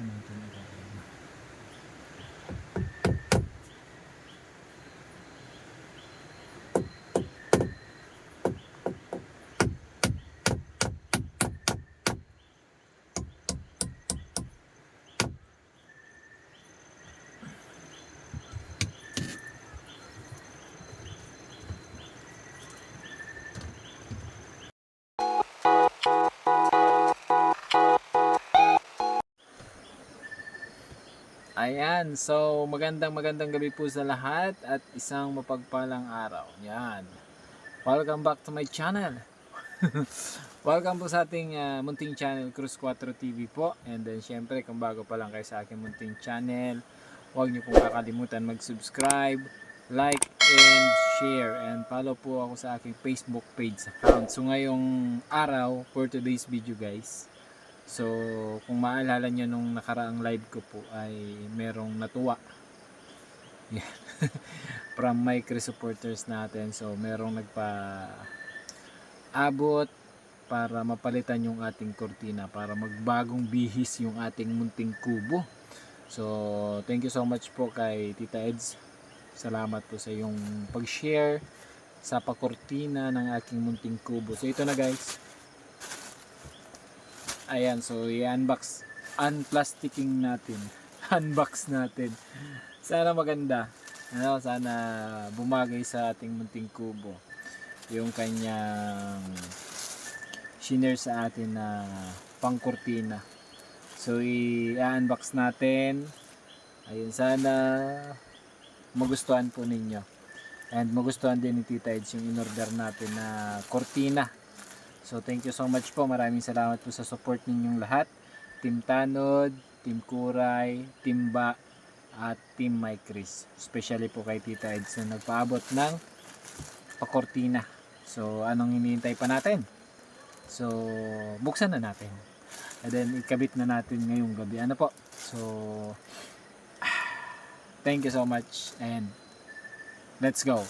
natin ilalim. Ayan, so magandang gabi po sa lahat at isang mapagpalang araw. Yan. Welcome back to my channel. Welcome po sa ating munting channel, Cruz 4 TV po. And then syempre kung bago pa lang kayo sa aking munting channel, huwag niyo pong kakalimutan mag-subscribe, like, and share. And follow po ako sa aking Facebook page account. So ngayong araw, for today's video guys, so kung maalala nyo nung nakaraang live ko po ay merong natuwa. Yeah. From my Chris supporters natin. So merong nagpa-abot para mapalitan yung ating kortina, para magbagong bihis yung ating munting kubo. So thank you so much po kay Tita Eds. Salamat po sa yung pag-share sa pakortina ng aking munting kubo. So ito na guys. Ayan, so unplasticking natin. Unbox natin. Sana maganda. Ano, sana bumagay sa ating munting kubo. Yung kanyang shinare sa atin na pangkortina. So i-unbox natin. Ayun, sana magustuhan po ninyo. And magustuhan din ni Tita Eds yung in-order natin na kortina. So thank you so much po. Maraming salamat po sa support ninyong lahat. Team Tanod, Team Kuray, Team Ba, at Team Mike Chris. Especially po kay Tita Eds na nagpaabot ng pakortina. So anong hinihintay pa natin? So buksan na natin. And then ikabit na natin ngayong gabi. Ano po? So thank you so much and let's go.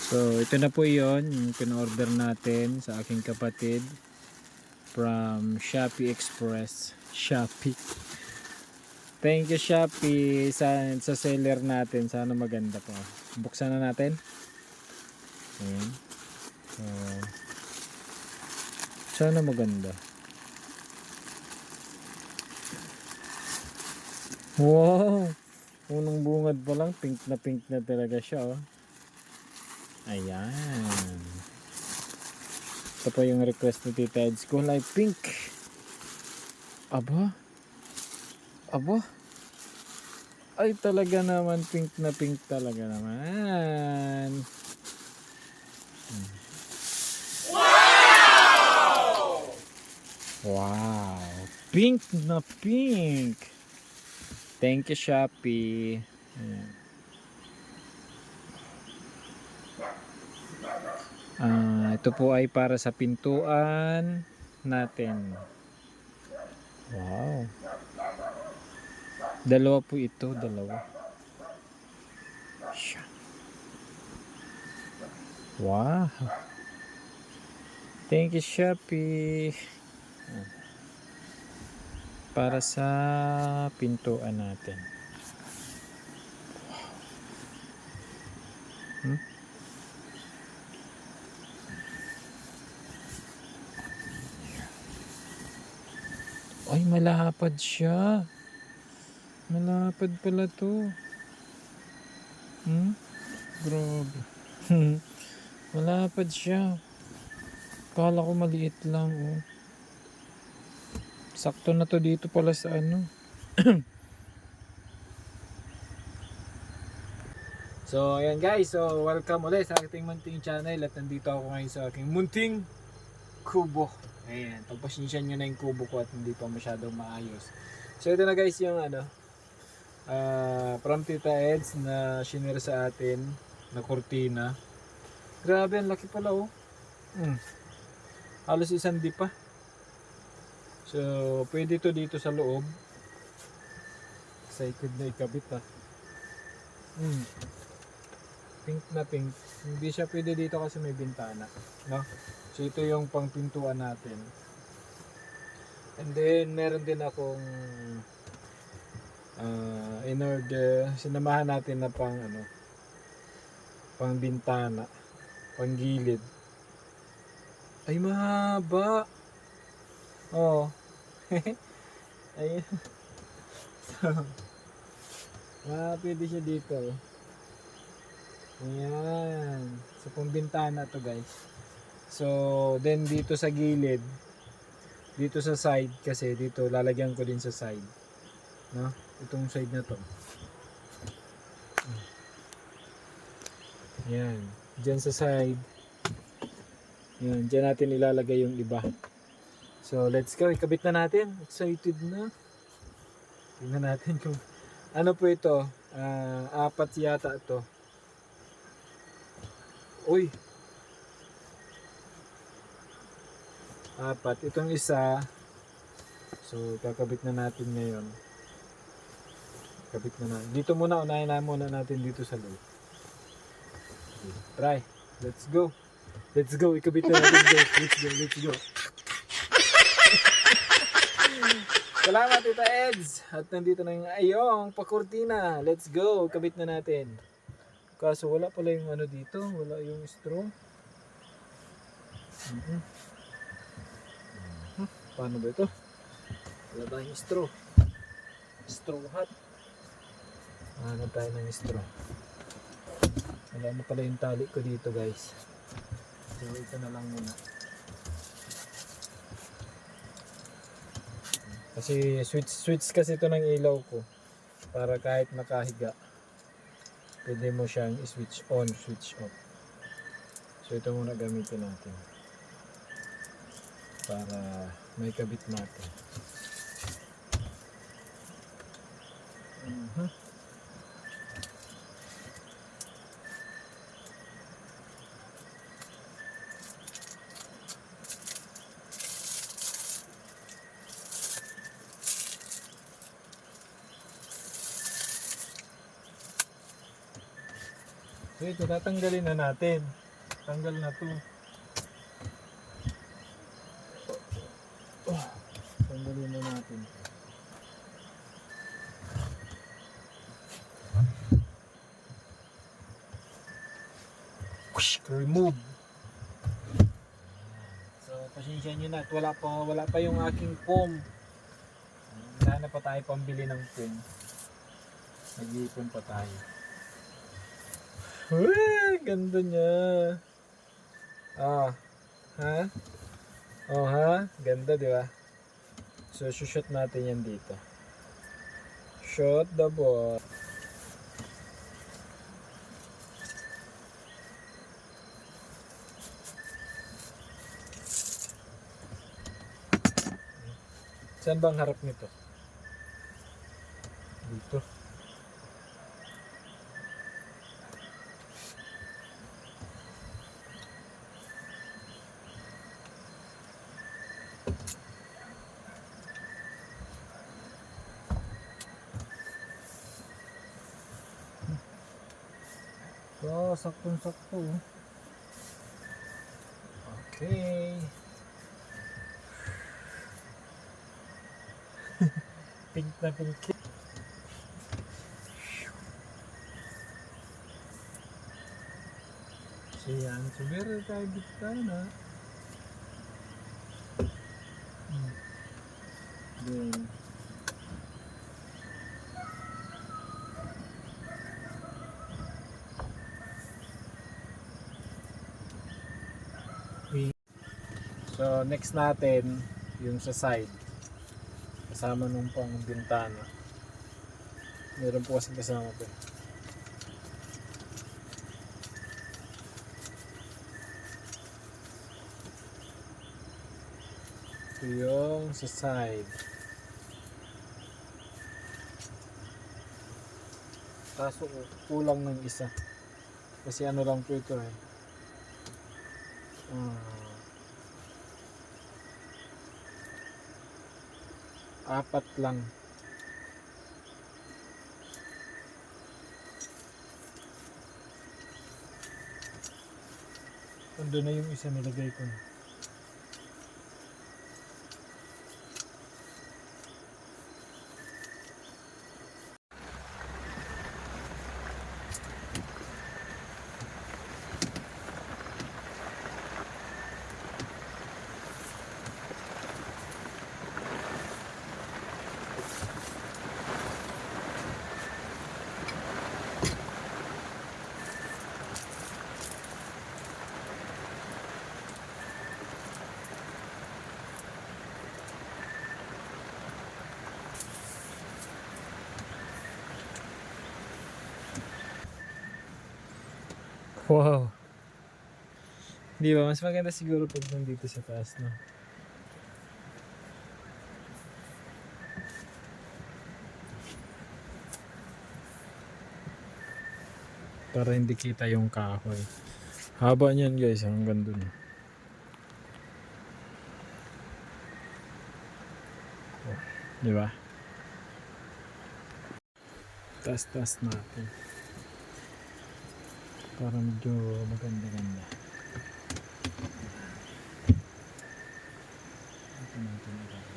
So ito na po yon yung pin-order natin sa aking kapatid from Shopee Express. Shopee. Thank you Shopee sa seller natin. Sana maganda po. Buksan na natin. Ayan. So, sana maganda. Wow! Unang bungad pa lang, pink na talaga siya. Oh. Ayan. Ito po yung request ni Tita Eds. Kulay pink. Aba. Aba. Ay talaga naman. Pink talaga naman. Wow! Wow. Pink na pink. Thank you Shopee. Ayan. Ito po ay para sa pintuan natin. Wow. Dalawa po ito, dalawa. Wow. Thank you Shopee. Para sa pintuan natin. Ay, malapad siya. Malapad pala to. Grabe. Malapad siya. Kala ko maliit lang. Oh. Sakto na to dito pala sa ano. So, ayan guys. So, welcome ulit sa ating munting channel. At nandito ako ngayon sa aking munting kubo. Ayan, pagpasensya nyo na yung kubo ko at hindi pa masyadong maayos. So ito na guys yung ano, from Tita Eds na shinare sa atin na kortina. Grabe, ang laki pala oh. Halos isang di pa. So pwede to dito sa loob. Excited na ikabit ha. Pink na pink. Hindi siya pwede dito kasi may bintana, no? So ito yung pangpintuan natin. And then meron din akong in order, sinamahan natin na pang ano, pang bintana, pang gilid. Ay mahaba. Oh. Ayun. So, pwede siya dito. Ayan. So, pang bintana to guys. So, then dito sa gilid, dito sa side kasi dito lalagyan ko din sa side. No? Itong side na to. Ayan. Diyan sa side. Ayan. Diyan natin ilalagay yung iba. So, let's go. Ikabit na natin. Excited na. Tingnan natin kung ano po ito. 4 yata ito. Uy. 4. Itong isa. So, kakabit na natin ngayon. Kabit na natin. Dito muna. Unahin na muna natin dito sa loob. Try. Let's go. Let's go. Ikabit na natin guys. Let's go. Let's go. Salamat Tita Eds. At nandito na yung ayong pakurtina. Let's go. Kabit na natin. Kaso wala pala yung ano dito. Wala yung straw. Paano ba ito? Wala tayong straw. Straw hat. Ano tayo ng straw. Wala na pala yung tali ko dito guys. So ito na lang muna. Kasi switch kasi ito ng ilaw ko. Para kahit nakahiga, pwede mo siyang switch on, switch off. So ito muna gamitin natin. Para may kabit natin. So ito, tatanggalin na natin. Tanggal na to. Tanggalin na natin. Remove. So pasensya nyo na at wala pa yung aking foam. Sana pa tayo pambili ng foam. Nag-iipon pa tayo. Uy, ganda niya. Ha? Oh ha? Ganda, di ba? So, shoot natin yan dito. Shoot the ball. Saan bang harap nito? Dito. So, saktong-sakto. Okay. Pink na pink. So, yan. So, meron tayo bitana. Then, so next natin yung sa side kasama nung pang bintana. Meron po kasing kasama po. Ito yung sa side. Kaso kulang ng isa. Kasi ano lang po ito eh. 4 lang. Ando na yung isa nilagay ko. Wow. Di ba? Mas maganda siguro pag nandito sa taas, no? Para hindi kita yung kahoy. Haba niyan guys, hanggang dun. Di ba? Taas-taas natin. Para medyo maganda-ganda. Ito natin ilagay.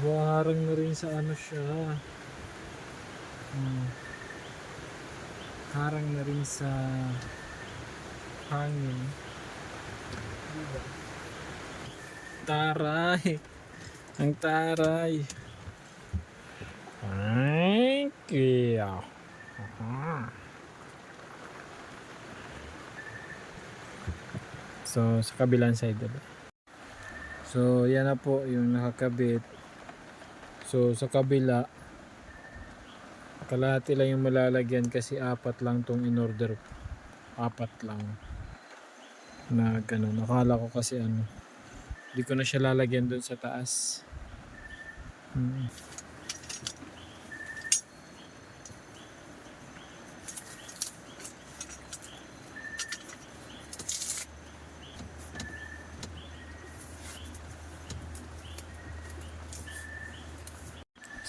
Harang na rin sa ano siya. Harang na rin sa hangin. Diba? Taray! Ang taray! Ay, kaya. So, sa kabilang side diba? So, yan na po yung nakakabit. So, sa kabila, kalahati lang yung malalagyan kasi 4 lang tong in order. 4 lang. Na ganun. Nakala ko kasi ano, hindi ko na siya lalagyan dun sa taas.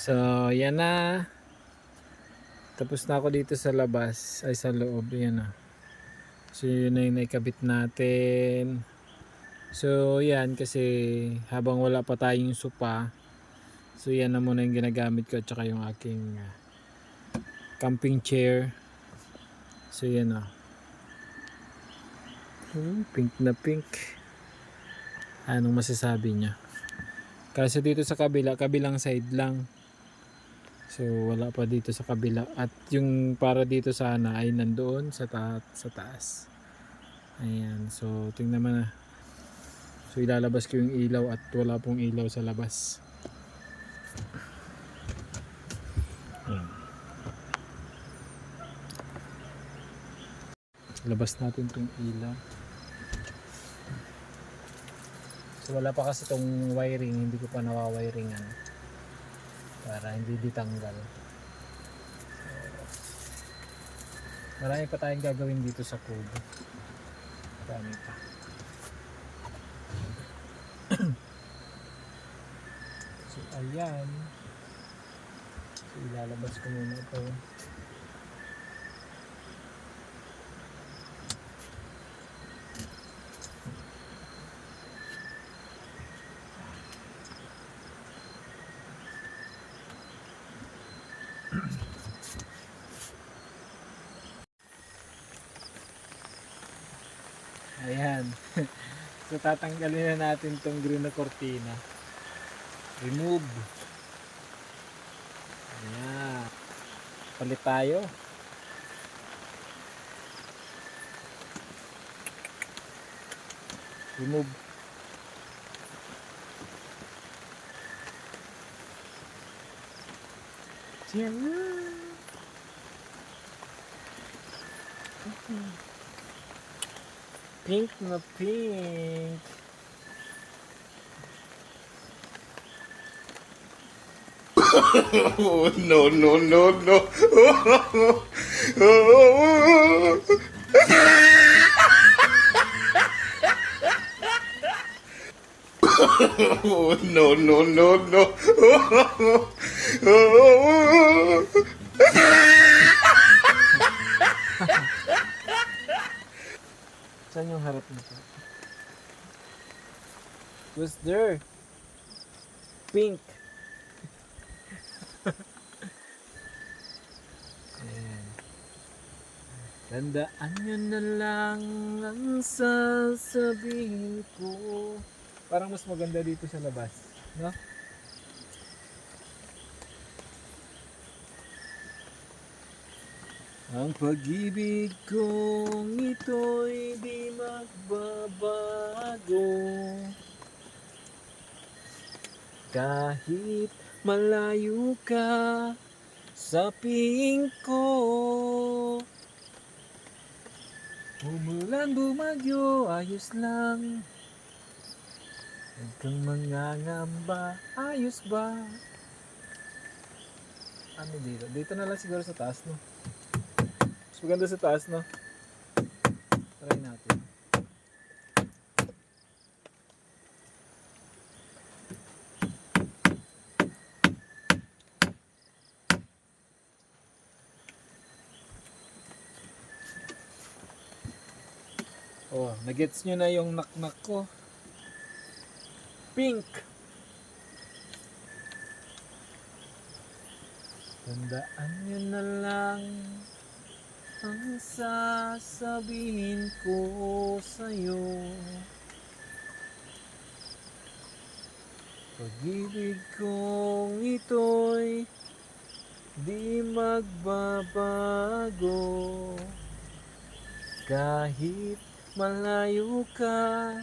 So, yan na. Tapos na ako dito sa labas. Ay, sa loob. Yan na. So, yun na yung naikabit natin. So, yan. Kasi habang wala pa tayong sopa, so, yan na muna yung ginagamit ko. At saka yung aking camping chair. So, yan na. Pink na pink. Anong masasabi niya? Kasi dito sa kabila, kabilang side lang. So wala pa dito sa kabila. At yung para dito sana ay nandoon sa taas. Ayan. So tingnan mo na. So ilalabas ko yung ilaw at wala pong ilaw sa labas. Ayan. Labas natin tong ilaw. So wala pa kasi tong wiring. Hindi ko pa nawawiringan. Para hindi ditanggal. So, marami pa tayong gagawin dito sa kubo. Marami pa. So ayan. So ilalabas ko muna ito. Ayan. So tatanggalin na natin tong green na cortina. Remove. Ayan. Palit tayo. Remove. Pink na pink. Oh, no, no, no, no. Oh, no, no, no, no. Saan yung harap nito? Who's there? Pink. Tandaan nyo na lang ang sasabihin ko. Parang mas maganda dito sa labas, no? Ang pag-ibig kong ito'y di magbabago. Kahit malayo ka sa piling ko. Umulan bumagyo, ayos lang. Huwag kang mangangamba, ayos ba? Ano dito? Dito na lang siguro sa taas, no? Mas maganda sa taas, no? Try natin. Oh, nagets nyo na yung knock-knock ko. Pink! Tandaan nyo na lang ang sasabihin ko sa'yo. Pag-ibig kong ito'y di magbabago. Kahit malayo ka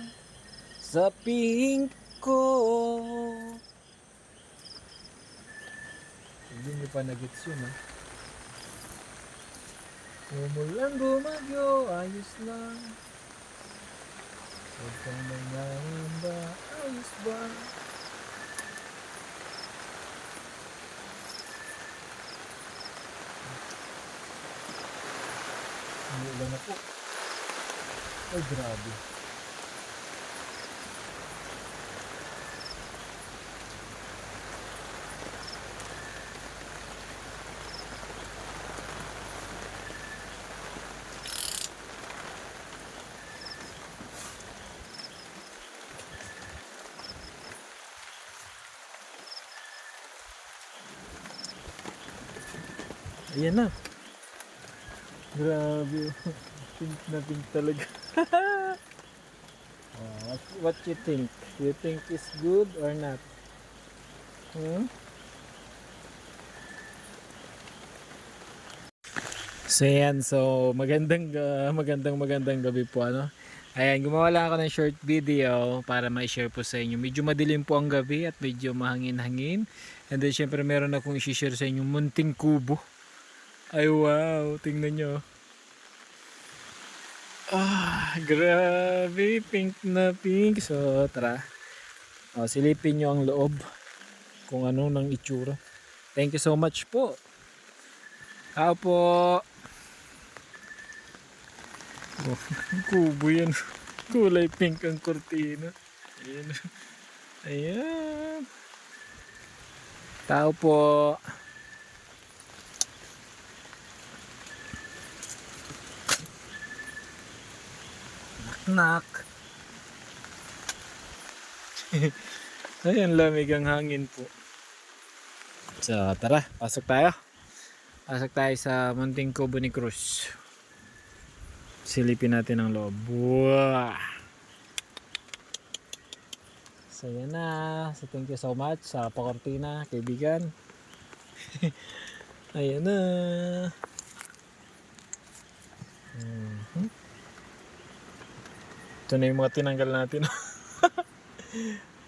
sa piling ko. Hindi nyo pa nagets yun, ha? Umulan bumagyo, ayos lang. Huwag kang mangangamba, ayos ba? Umulan na po. Ay, grabe. Ayan na. Grabe. Pink na pink talaga. What you think? You think is good or not? Hmm? So yan, so magandang gabi po ano. Ayan, gumawa lang ako ng short video para ma-share po sa inyo. Medyo madilim po ang gabi at medyo mahangin-hangin. And then syempre meron akong i-share sa inyo munting kubo. Ay wow, tingnan nyo. Ah, grabe, pink na pink. So tara, silipin nyo ang loob kung ano nang itsura. Thank you so much po. Tao po. Oh, kubo yan. Kulay pink ang kortina. Ayan. Ayan. Tao po. Knock. Ayan, lamig ang hangin po. So tara, pasok tayo. Pasok tayo sa munting kubo ni Cruz. Silipin natin ang loob. Wow. So yan na. So thank you so much sa pakortina, kaibigan. Ayan na. Ito na yung mga tinanggal natin.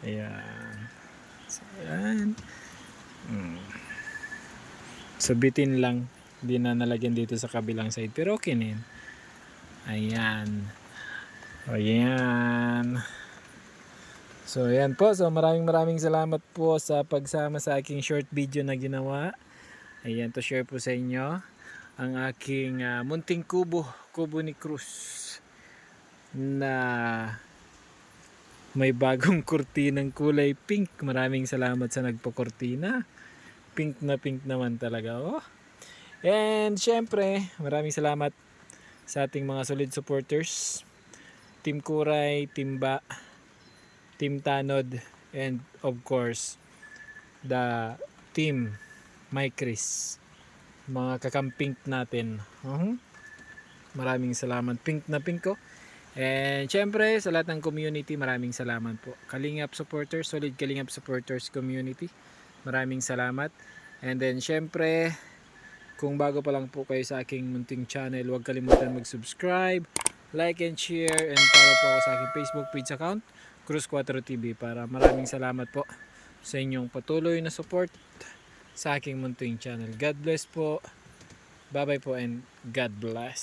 Ayan. So ayan. Subitin lang. Hindi na nalagyan dito sa kabilang side. Pero okay na yun. Ayan. Ayan. So ayan po. So maraming salamat po sa pagsama sa aking short video na ginawa. Ayan, to share po sa inyo ang aking munting kubo ni Cruz na may bagong kurtinang kulay pink. Maraming salamat sa nagpo-kurtina. Pink naman talaga, oh. And syempre, maraming salamat sa ating mga solid supporters. Team Kuray, Team Ba, Team Tanod, and of course, the Team Mike Chris. Mga kakamping natin. Maraming salamat. Pink na pink ko. And syempre sa lahat ng community, maraming salamat po. Kalingap supporters, solid Kalingap supporters community. Maraming salamat. And then syempre, kung bago pa lang po kayo sa aking munting channel, huwag kalimutan mag-subscribe, like and share, and follow po ako sa aking Facebook page account, Cruz 4 TV, para maraming salamat po sa inyong patuloy na support sa aking munting channel. God bless po. Bye bye po and God bless.